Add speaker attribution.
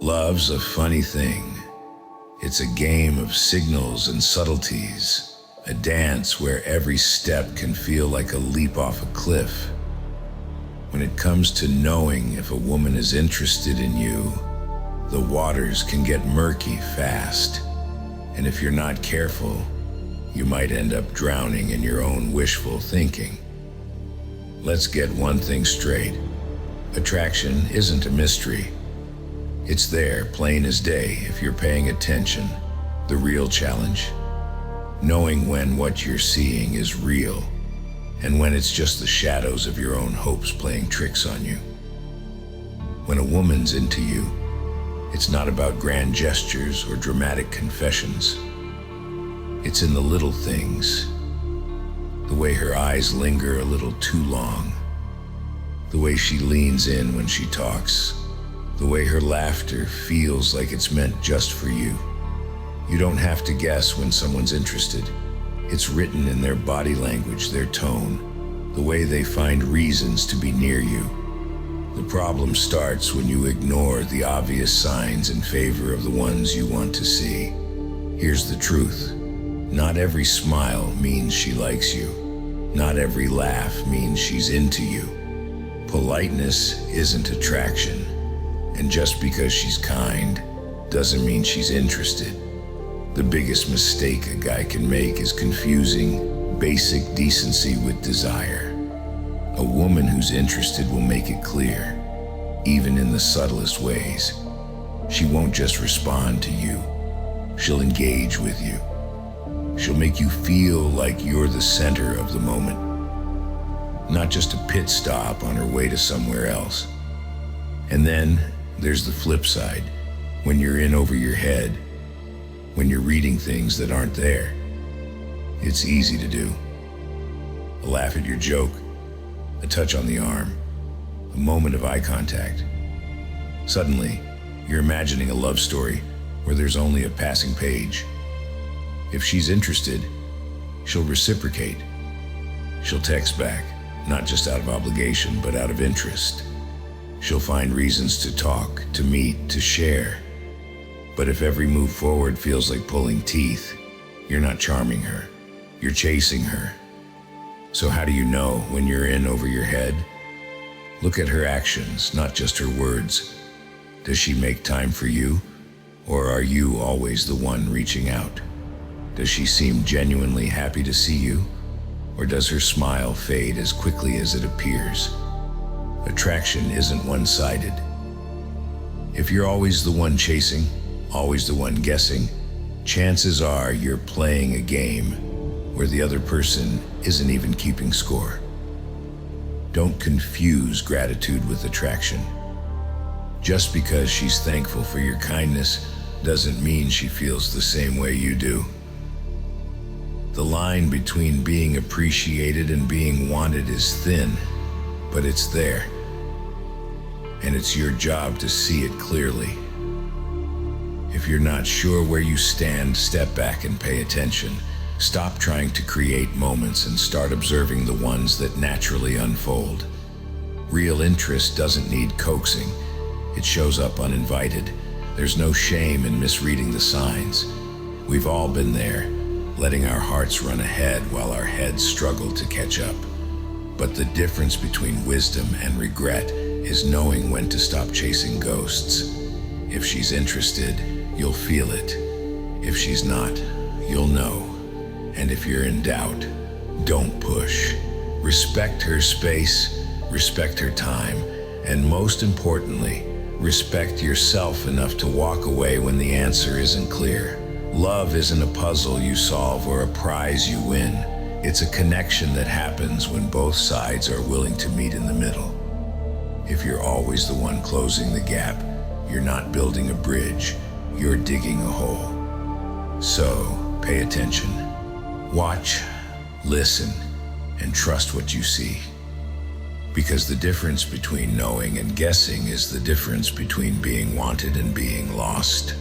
Speaker 1: Love's a funny thing. It's a game of signals and subtleties, a dance where every step can feel like a leap off a cliff. When it comes to knowing if a woman is interested in you, the waters can get murky fast. And if you're not careful, you might end up drowning in your own wishful thinking. Let's get one thing straight. Attraction isn't a mystery. It's there, plain as day, if you're paying attention. The real challenge? Knowing when what you're seeing is real, and when it's just the shadows of your own hopes playing tricks on you. When a woman's into you, it's not about grand gestures or dramatic confessions. It's in the little things. The way her eyes linger a little too long. The way she leans in when she talks. The way her laughter feels like it's meant just for you. You don't have to guess when someone's interested. It's written in their body language, their tone, the way they find reasons to be near you. The problem starts when you ignore the obvious signs in favor of the ones you want to see. Here's the truth. Not every smile means she likes you. Not every laugh means she's into you. Politeness isn't attraction. And just because she's kind doesn't mean she's interested. The biggest mistake a guy can make is confusing basic decency with desire. A woman who's interested will make it clear, even in the subtlest ways. She won't just respond to you. She'll engage with you. She'll make you feel like you're the center of the moment, not just a pit stop on her way to somewhere else. And then there's the flip side, when you're in over your head, when you're reading things that aren't there. It's easy to do. A laugh at your joke, a touch on the arm, a moment of eye contact. Suddenly, you're imagining a love story where there's only a passing page. If she's interested, she'll reciprocate. She'll text back, not just out of obligation, but out of interest. She'll find reasons to talk, to meet, to share. But if every move forward feels like pulling teeth, you're not charming her, you're chasing her. So how do you know when you're in over your head? Look at her actions, not just her words. Does she make time for you? Or are you always the one reaching out? Does she seem genuinely happy to see you? Or does her smile fade as quickly as it appears? Attraction isn't one-sided. If you're always the one chasing, always the one guessing, chances are you're playing a game where the other person isn't even keeping score. Don't confuse gratitude with attraction. Just because she's thankful for your kindness doesn't mean she feels the same way you do. The line between being appreciated and being wanted is thin, but it's there. And it's your job to see it clearly. If you're not sure where you stand, step back and pay attention. Stop trying to create moments and start observing the ones that naturally unfold. Real interest doesn't need coaxing. It shows up uninvited. There's no shame in misreading the signs. We've all been there, letting our hearts run ahead while our heads struggle to catch up. But the difference between wisdom and regret is knowing when to stop chasing ghosts. If she's interested, you'll feel it. If she's not, you'll know. And if you're in doubt, don't push. Respect her space, respect her time, and most importantly, respect yourself enough to walk away when the answer isn't clear. Love isn't a puzzle you solve or a prize you win. It's a connection that happens when both sides are willing to meet in the middle. If you're always the one closing the gap, you're not building a bridge, you're digging a hole. So, pay attention. Watch, listen, and trust what you see. Because the difference between knowing and guessing is the difference between being wanted and being lost.